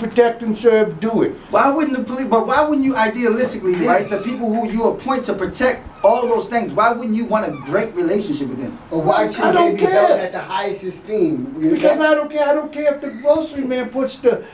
protect and serve, do it. Why wouldn't the police? But why wouldn't you, idealistically, right? The people who you appoint to protect all those things. Why wouldn't you want a great relationship with them? Or why should they be held at the highest esteem? Because I don't care. I don't care if the grocery man puts the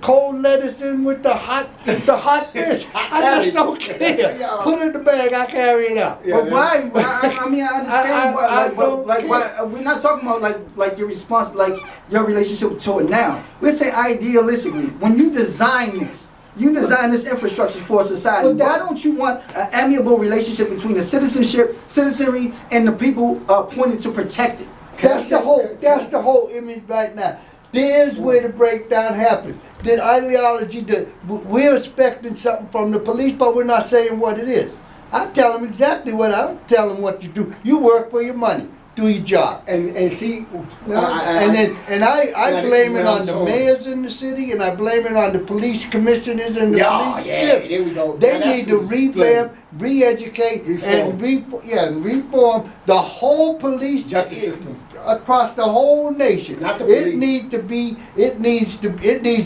cold lettuce in with the hot dish. I just don't care. Put it in the bag. I carry it out. But why? I mean, I understand. Why? We're not talking about like your response, like your relationship to it now. We're saying idealistically, when you design this. You design this infrastructure for society. Why don't you want an amiable relationship between the citizenry, and the people appointed to protect it? That's the whole image right now. There's where the breakdown happens. The ideology, we're expecting something from the police, but we're not saying what it is. I tell them exactly what I tell them what you do. You work for your money. Do your job. And see, I blame it on the mayors in the city, and I blame it on the police commissioners and the police chiefs. There we go. They need to revamp, re-educate, and reform the whole police justice system across the whole nation. Not the police. It needs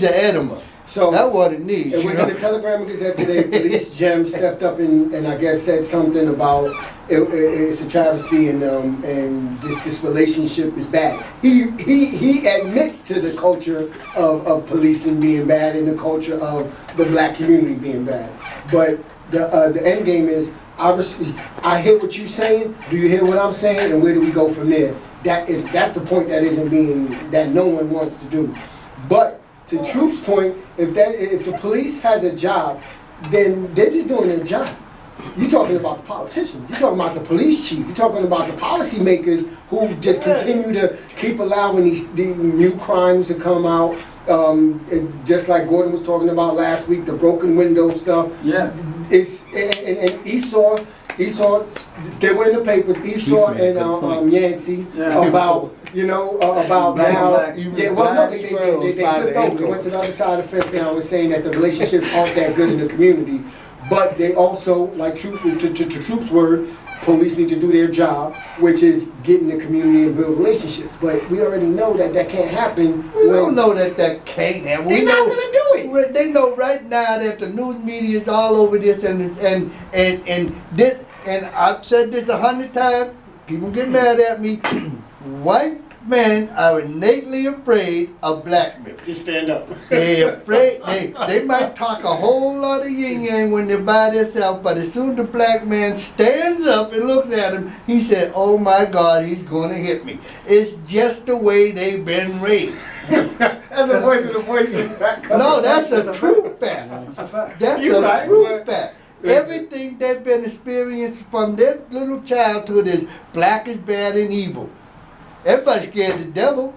an enema. So that's what it needs. It was in the Telegram Gazette today. Police Gem stepped up and I guess said something about it's a travesty and this relationship is bad. He admits to the culture of policing being bad and the culture of the black community being bad. But the end game is obviously I hear what you're saying. Do you hear what I'm saying? And where do we go from there? That's the point that no one wants to do. But to Troop's point, if the police has a job, then they're just doing their job. You're talking about the politicians. You're talking about the police chief. You're talking about the policymakers who just continue to keep allowing these new crimes to come out. Just like Gordon was talking about last week, the broken window stuff. Yeah. And Esau, they were in the papers. Esau and Yancey about about now. They flipped over. They went to the other side of the fence now and was saying that the relationships aren't that good in the community. But they also, like to Troop's word, police need to do their job, which is get in the community and build relationships. But we already know that can't happen. We don't know that can't happen. They're not going to do it. They know right now that the news media is all over this and this. And I've said this 100 times. People get mad at me. White men are innately afraid of black men. Just stand up. They're afraid. They might talk a whole lot of yin yang when they're by themselves, but as soon as the black man stands up and looks at him, he said, "Oh my God, he's going to hit me." It's just the way they've been raised. That's the voice of the voiceless back. No, that's a true fact. That's a true fact. Everything they've been experienced from their little childhood is black is bad and evil. Everybody's scared of the devil.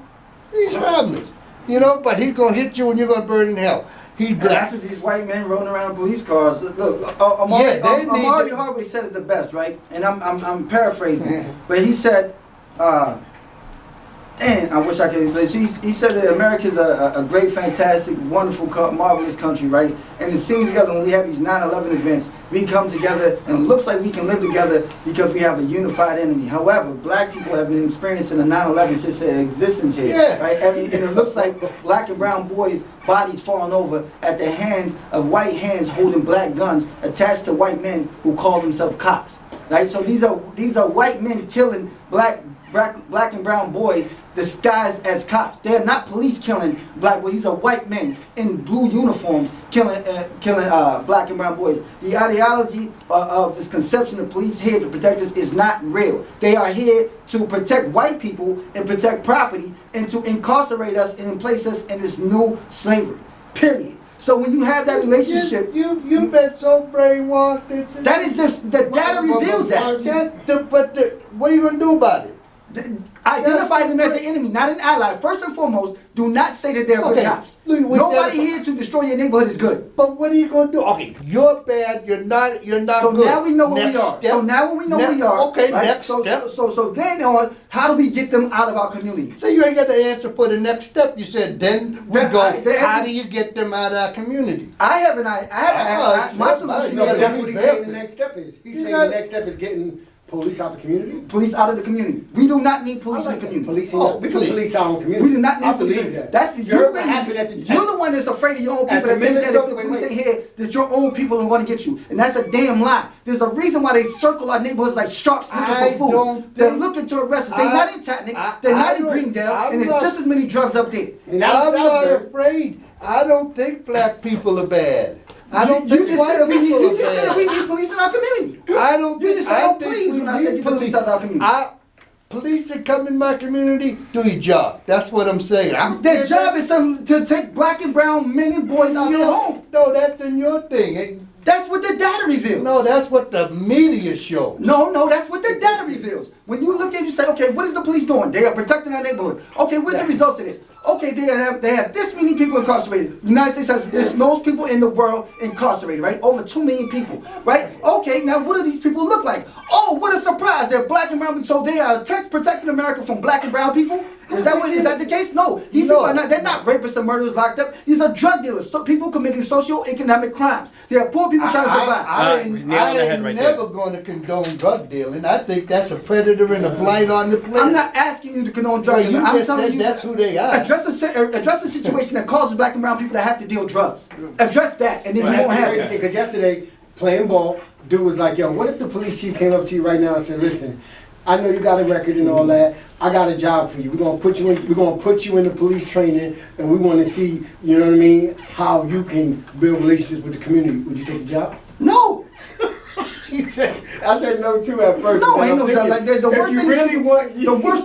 He's harmless. But he's going to hit you and you're going to burn in hell. He's black. That's what these white men rolling around police cars. Look, Amari Hardwick said it the best, right? And I'm paraphrasing. But he said, I wish I could. He said that America is a great, fantastic, wonderful, marvelous country, right? And it seems together when we have these 9/11 events, we come together and it looks like we can live together because we have a unified enemy. However, black people have been experiencing the 9/11 since their existence here, right? And it looks like black and brown boys' bodies falling over at the hands of white hands holding black guns attached to white men who call themselves cops, right? So these are white men killing black and brown boys disguised as cops. They're not police killing black boys. These are white men in blue uniforms killing black and brown boys. The ideology of this conception of police here to protect us is not real. They are here to protect white people and protect property and to incarcerate us and place us in this new slavery. Period. So when you have that relationship, you've been so brainwashed. That is just the data reveals that. But what are you going to do about it? Identify them as an enemy, not an ally. First and foremost, do not say that they're good cops. Nobody here to destroy your neighborhood is good. But what are you going to do? Okay, you're bad. You're not good. So now we know what we are. So now when we know what we are. Okay, right? next step. So then on, how do we get them out of our community? So you ain't got the answer for the next step. You said then we go. How do you get them out of our community? I have an idea. My solution. That's what he's saying. The next step is. He's saying the next step is getting Police out the community? Police out of the community. We do not need police in the community. Policing, we can police our own community. We do not need police. that. That's you heard what happened at the. You're the one that's afraid of your own people. That think that if the police ain't here, that your own people are going to get you, and that's a damn lie. There's a reason why they circle our neighborhoods like sharks looking for food. They're looking to arrest us. They're not in Tatnick. They're not in Greendale, and there's just as many drugs up there. I'm not afraid. I don't think black people are bad. I don't think you just said we need police in our community. I don't. You just said, oh please, when I said you police out of our community. Police that come in my community do your job. That's what I'm saying. Their job is to take black and brown men and boys out of their home. No, that's in your thing. That's what the data reveals. No, that's what the media shows. No, that's what the data reveals. When you look at it, you say, okay, what is the police doing? They are protecting our neighborhood. Okay, what's the results of this? Okay, they have this many people incarcerated. The United States has this most people in the world incarcerated, right? Over 2 million people, right? Okay, now what do these people look like? Oh, what a surprise! They're black and brown, so they are protecting America from black and brown people. Is that the case? No, these people are not. They're not rapists and murderers locked up. These are drug dealers. So people committing socio-economic crimes. They are poor people trying to survive. I ain't never going to condone drug dealing. I think that's a predator and a blight on the planet. I'm not asking you to condone drug dealing. I'm telling you that's who they are. Address a situation that causes black and brown people to have to deal drugs. Address that, and then you won't have it. Because yesterday, playing ball, dude was like, yo, what if the police chief came up to you right now and said, listen, I know you got a record and all that. I got a job for you. We're gonna put you in the police training, and we want to see, you know what I mean, how you can build relationships with the community. Would you take the job? No. I said no too at first. No, ain't no job like that. The worst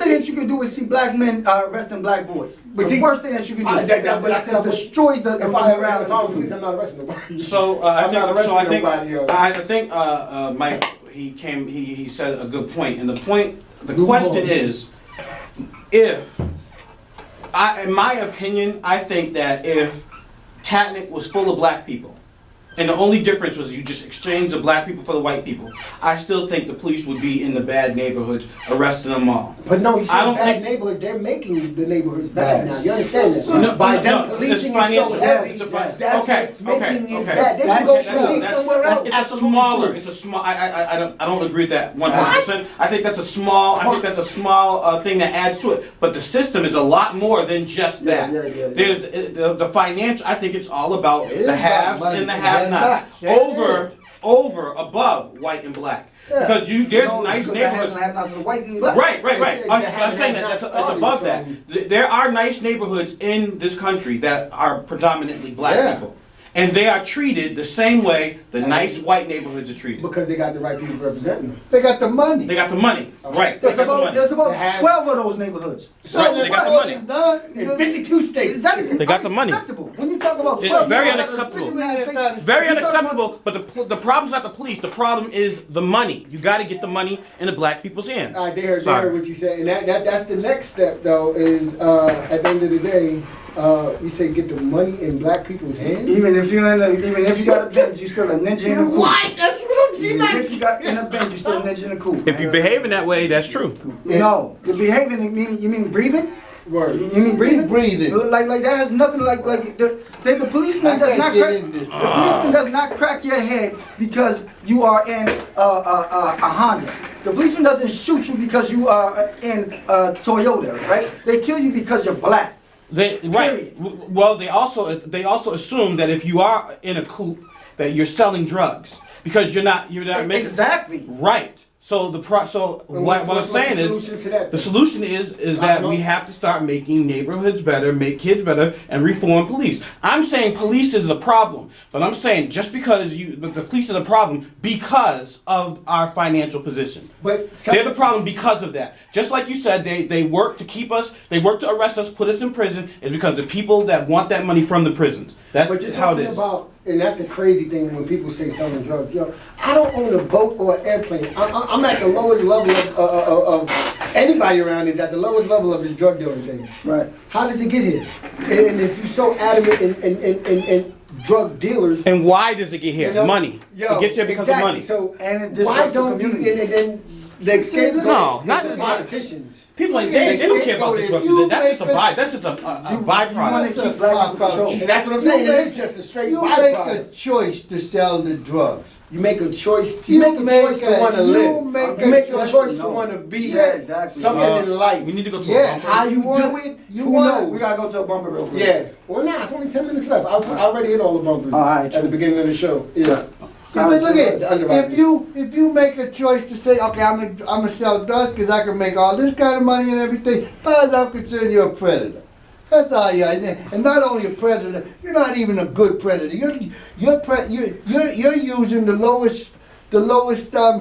thing that you can do is see black men arresting black boys. The worst thing that you can do. That destroys the morality. If I'm police, I'm not arresting nobody. So I think Mike, he said a good point, and the question is, in my opinion, I think that if Tatnick was full of black people, and the only difference was you just exchanged the black people for the white people, I still think the police would be in the bad neighborhoods, arresting them all. But no, you said bad neighborhoods, they're making the neighborhoods bad now. You understand that? No, by them policing it so heavy, that's what's making it bad. They can go police somewhere else. It's a small. I don't agree with that 100%. I think that's a small thing that adds to it. But the system is a lot more than just that. There's the financial. I think it's all about the haves and the have-nots. Above white and black. Because there's nice neighborhoods. Right. I'm saying that it's above that. There are nice neighborhoods in this country that are predominantly black people. And they are treated the same way the nice white neighborhoods are treated. Because they got the right people representing them. They got the money. They got the money. Right. There's about 12 of those neighborhoods. So they got the money. In 52 states. That is they got the money. When you talk about 12, very unacceptable. Very unacceptable. But the problem's not the police. The problem is the money. You got to get the money in the black people's hands. All right, they heard what you said, and that's the next step though. Is at the end of the day. You say get the money in black people's hands? Even if you got a bench, you still a ninja in a coop. What? That's what I'm saying. Even if you got in a bench, you still a ninja in a coop. If you're behaving that way, that's true. No, the behaving you mean breathing? Word. You mean breathing? Breathing. Like that has nothing the policeman does not crack. The policeman does not crack your head because you are in a Honda. The policeman doesn't shoot you because you are in a Toyota, right? They kill you because you're black. Well, they also assume that if you are in a coupe that you're selling drugs because you're not making exactly right. So what I'm saying is the solution is that we have to start making neighborhoods better, make kids better, and reform police. I'm saying police is the problem, but I'm saying just because the police are the problem because of our financial position. But they're the problem because of that. Just like you said, they work to keep us, they work to arrest us, put us in prison, is because the people that want that money from the prisons. That's how it is. And that's the crazy thing when people say selling drugs. Yo, I don't own a boat or an airplane. I'm at the lowest level of anybody around is at the lowest level of this drug dealing thing. Right. How does it get here? And if you're so adamant in drug dealers. And why does it get here? You know, money. It gets here because of money. So and why don't you? And then Like scapegoat. No, not the the politicians. People like they don't care about If disrupting. you That's just a make byproduct. That's just a byproduct. to keep black people control. And that's what I'm saying. It's just a straight You make a byproduct. choice to sell the drugs. You make a choice. You You make a make choice to a- want to you live. make You make a a choice choice to to know. want to be Yeah, exactly. something in life. We need to go to a Yeah, bumper. How you want- do it, you who want- We knows? gotta go to a bumper real quick. Yeah. Well, nah, it's only 10 minutes left. I already hit all the bumpers All right, at true. the beginning of the show. Yeah. Yeah, but look at The underwriters. if you make a choice to say, okay, I'm gonna sell drugs because I can make all this kind of money and everything, as far as I'm concerned, you're a predator. That's all you are. And not only a predator, you're not even a good predator. You're using the lowest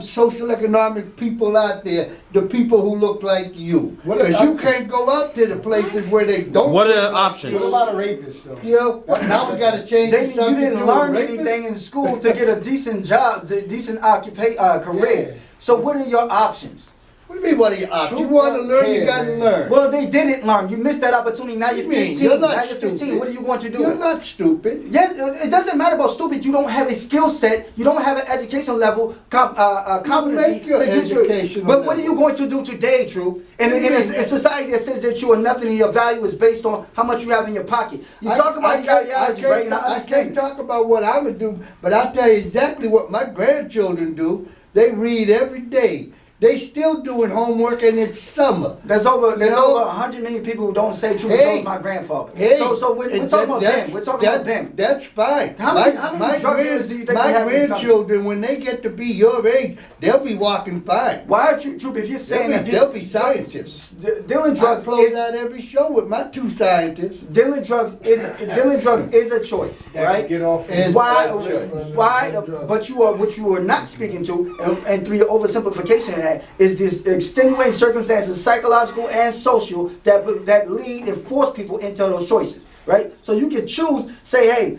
social economic people out there, the people who look like you. What if Because you can't go out to the places where they don't. What are look the like options? What you. about a rapist, though? You know, now we gotta change They, the you subject didn't to a learn rapist? anything in school to get a decent job, decent career. Yeah. So what are your options? What do you mean, what are your options? You True wanna learn, you care, gotta man. learn. Well, they didn't learn. You missed that opportunity. Now you're What do you mean? 15. You're not Now you're 15. stupid. What do you want to do? You're not stupid. Yes, it doesn't matter about stupid. You don't have a skill set. You don't have an educational level, competency. make your to get educational But what are level. you going to do today, Drew? In What do you mean? a society that says that you are nothing and your value is based on how much you have in your pocket. You talk about the ideology, right? And I I understand. can't talk about what I'm gonna do, but I'll tell you exactly what my grandchildren do. They read every day. They still doing homework and it's summer. There's over You know? 100 million people who don't say truth. Hey. Those my grandfather. Hey, So we're and talking about that's- them. We're talking about them. That's fine. How many drug dealers do you think we my have in this country? grandchildren, when they get to be your age, they'll be walking fine. Why are you, Troop, if you're saying that They'll be scientists. dealing I drugs close out every show with my two scientists. dealing drugs is a choice, right? Get off. And- Why? Right. Why? But what you are not speaking to, and through your oversimplification of that, is this extenuating circumstances, psychological and social, that lead and force people into those choices, right? So you can choose, say, hey,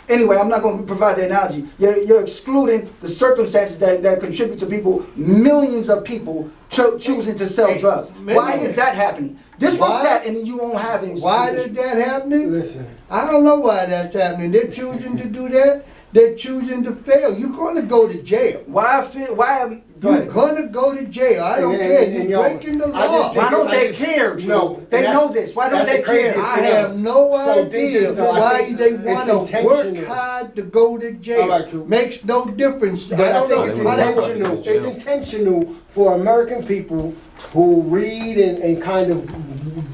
anyway, I'm not going to provide the analogy. You're excluding the circumstances that contribute to people, millions of people choosing to sell Hey, drugs. man. Why is that happening? Disrupt Why? that, and then you won't have any. Why is that happening? Listen. I don't know why that's happening. They're choosing to do that. They're choosing to fail. You're going to go to jail. Why? Go You're ahead. going to go to jail. I don't And- care. and You're y'all- breaking the I just law. think- Why don't I they just- care, Drew? No, They that's- know this. Why don't that's they the craziest care? I thing have no So think idea this, though. I why think they it's want to work intentional. hard to go to jail. All right, true. Makes no difference. But I I don't think know. it's I don't know. intentional. It's intentional for American people who read and kind of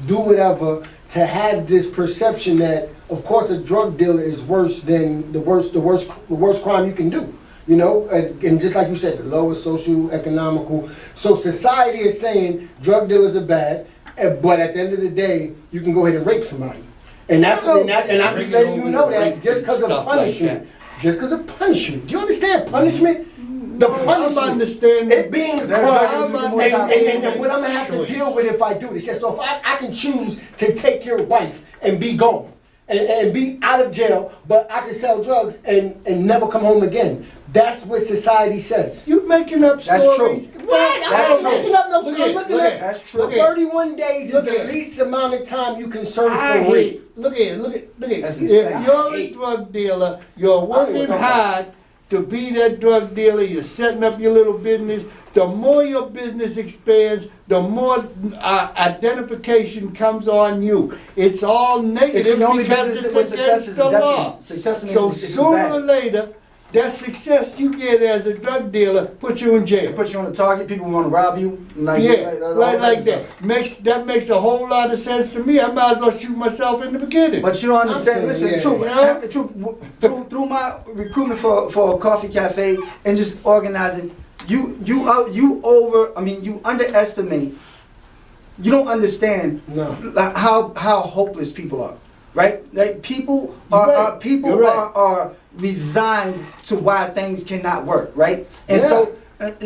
do whatever to have this perception that, of course, a drug dealer is worse than the worst crime you can do. You know, and just like you said, the lowest social economical. So society is saying drug dealers are bad, but at the end of the day, you can go ahead and rape somebody. And that's and I'm just letting you know that just because of Stuff like punishment. Just because of punishment. Do you understand punishment? The punishment. I'm understanding. It being a That's crime, right. and what I'm gonna have to deal with if I do this. Yeah, so if I can choose to take your wife and be gone and be out of jail, but I can sell drugs and never come home again. That's what society says. You making up That's stories. true. Right, That's I'm true. making up no Look story. I'm at- looking look at at- That's true. 31 days is Look the at- least amount of time you can serve I for rape. hate. Look at. That's If insane. you're a drug dealer, you're working hard to be that drug dealer. You're setting up your little business. The more your business expands, the more identification comes on you. It's all negative It's the only because business it's where success against is the a law. detriment. Success in So this is sooner bad. or later, that success you get as a drug dealer puts you in They jail. put you on the target. People want to rob you. Yeah, all like stuff. that. That makes a whole lot of sense to me. I might as well shoot myself in the beginning. But you don't understand. I'm Listen, saying, True, yeah. through my recruitment for a coffee cafe and just organizing, you underestimate. You don't understand No. how hopeless people are, right? Like people You're are right. people You're right. are resigned to why things cannot work, right? And Yeah.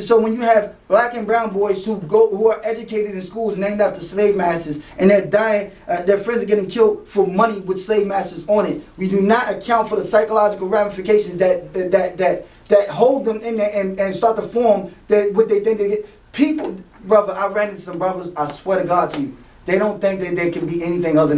so when you have black and brown boys who are educated in schools named after slave masters and they're dying, their friends are getting killed for money with slave masters on it. We do not account for the psychological ramifications that hold them in there and start to form what they think they get. People, brother, I ran into some brothers. I swear to God to you, they don't think that they can be anything else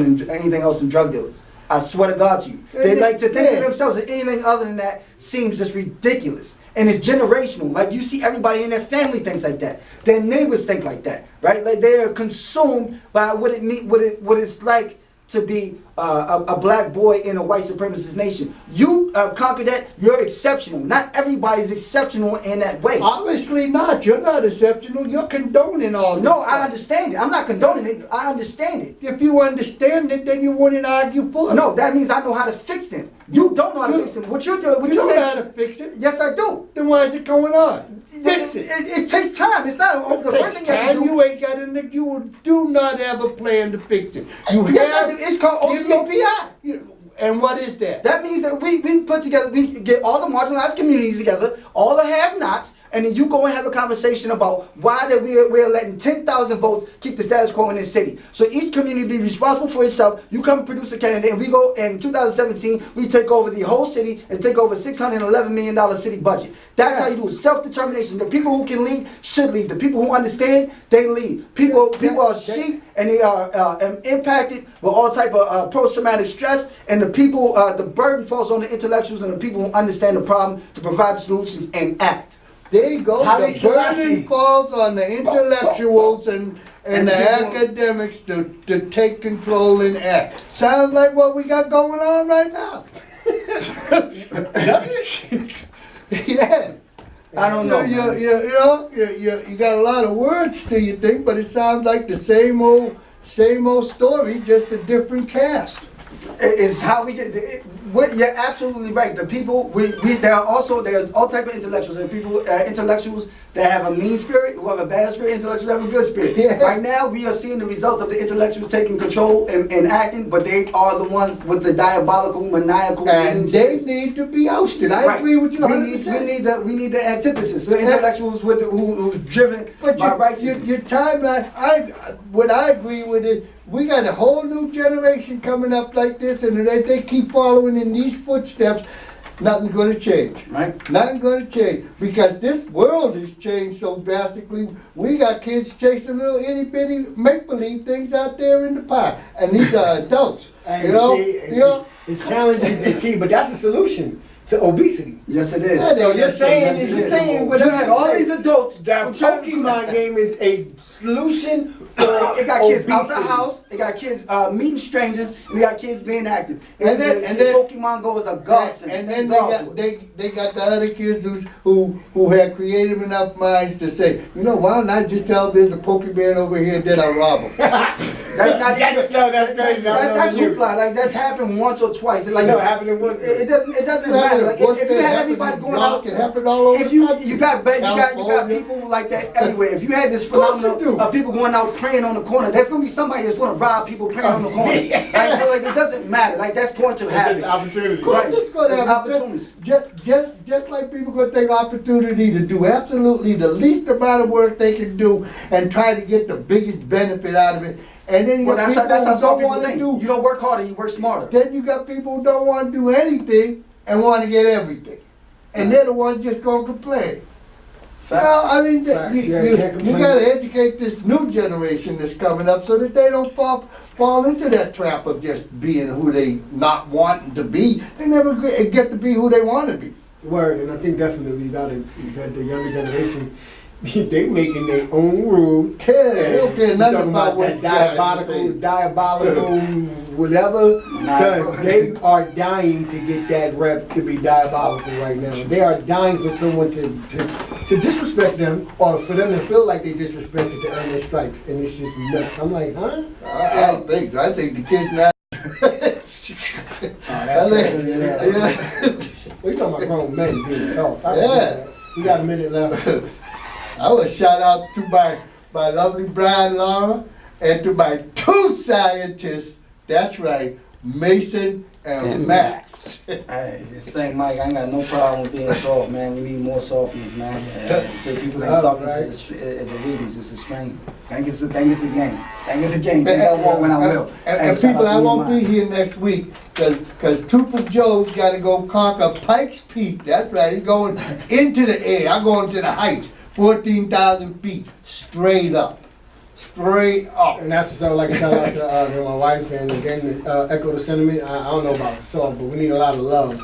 than drug dealers. I swear to God to you, they like to think of themselves as anything other than that seems just ridiculous. And it's generational. Like, you see everybody in their family thinks like that. Their neighbors think like that, right? Like, they are consumed by what it's like to be a black boy in a white supremacist nation. You conquer that, you're exceptional. Not everybody's exceptional in that way. Obviously not. You're not exceptional. You're condoning all this. No, I understand it. I'm not condoning it. I understand it. If you understand it, then you wouldn't argue for it. No, that means I know how to fix them. You don't know how to fix them. What you're doing, you don't know how to fix it. Yes, I do. Then why is it going on? Fix it. It takes time. It's not the first thing you have to do. You ain't got it. You do not have a plan to fix it. Yes, I do. It's called OCOPI. And what is that? That means that we put together, we get all the marginalized communities together, all the have-nots, and then you go and have a conversation about why that we're letting 10,000 votes keep the status quo in this city. So each community be responsible for itself. You come and produce a candidate, and we go, in 2017, we take over the whole city and take over $611 million city budget. That's how you do it. Self-determination. The people who can lead should lead. The people who understand, they lead. People are sheep, and they are impacted with all type of post-traumatic stress, and the people, the burden falls on the intellectuals and the people who understand the problem to provide the solutions and act. There you go. The burden falls on the intellectuals and the academics to take control and act. Sounds like what we got going on right now. Yeah. I don't know. You got a lot of words to your thing, but it sounds like the same old story, just a different cast. It's how we get. You're absolutely right. The people there's all type of intellectuals. There are people intellectuals that have a mean spirit, who have a bad spirit, intellectuals that have a good spirit. Yeah. Right now, we are seeing the results of the intellectuals taking control and acting, but they are the ones with the diabolical, maniacal. And they need to be ousted. I agree with you 100%. We need the antithesis. The intellectuals who's driven by righteousness. Your timeline. What I agree with it. We got a whole new generation coming up like this, and if they keep following in these footsteps, nothing's going to change. Right? Nothing's going to change because this world has changed so drastically. We got kids chasing little itty bitty make believe things out there in the park, and these are adults. It's challenging to see, but that's the solution to obesity. Yes, it is. Yeah, So you're saying what you had all these adults. That Pokemon game is a solution for it got kids out the house. It got kids meeting strangers. And we got kids being active. And then Pokemon Go is a godsend. And then they got the other kids who had creative enough minds to say, why don't I just tell there's a Pokemon over here and then I rob them. That's not that's crazy. That's hoopla. Like, that's happened once or twice. Like, happening once. It doesn't matter. Like, if you had everybody going out, it happened all over. If you got people like that everywhere. If you had this phenomenon of people going out praying on the corner, there's gonna be somebody that's gonna rob people praying on the corner. Right? So like, it doesn't matter. Like, that's going to happen. Opportunity. Of course, it's going to have opportunities. Just like people gonna take opportunity to do absolutely the least amount of work they can do and try to get the biggest benefit out of it. And then you got people who don't want to do. You don't work harder, you work smarter. Then you got people who don't want to do anything and want to get everything. And they're the ones just going to complain. Well, I mean, you got to educate this new generation that's coming up so that they don't fall into that trap of just being who they not wanting to be. They never get to be who they want to be. Word, and I think definitely that the younger generation, they making their own rules. Yeah, they don't care nothing about what diabolical, whatever. So they are dying to get that rep to be diabolical right now. They are dying for someone to disrespect them, or for them to feel like they disrespected to earn their stripes, and it's just nuts. I'm like, huh? I don't think so. I think the kids now. We talking about grown men being soft. Yeah. We got a minute left. I would shout out to my lovely bride Laura and to my two scientists. That's right, Mason and Max. Hey, just saying, Mike, I ain't got no problem with being soft, man. We need more softness, man. Say people think softness is a weakness, it's a strength. Think it's a game. Think it's a game. Think I won't when I will. And people, I won't be here next week because Trooper Joe's got to go conquer Pikes Peak. That's right, he's going into the air. I'm going to the heights, 14,000 feet, straight up. Straight up. And that's what I would like to tell out to my wife, and again, echo the sentiment. I don't know about soft, but we need a lot of love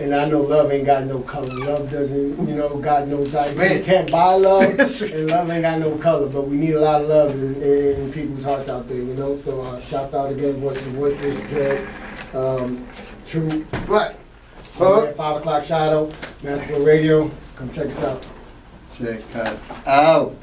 And I know love ain't got no color. Love doesn't, you know, got no diet. You can't buy love, and love ain't got no color. But we need a lot of love in people's hearts out there, you know. So shouts out again, Voicless, Dread, True. Right. 5 o'clock shadow, Massacre Radio. Come check us out. Check us out.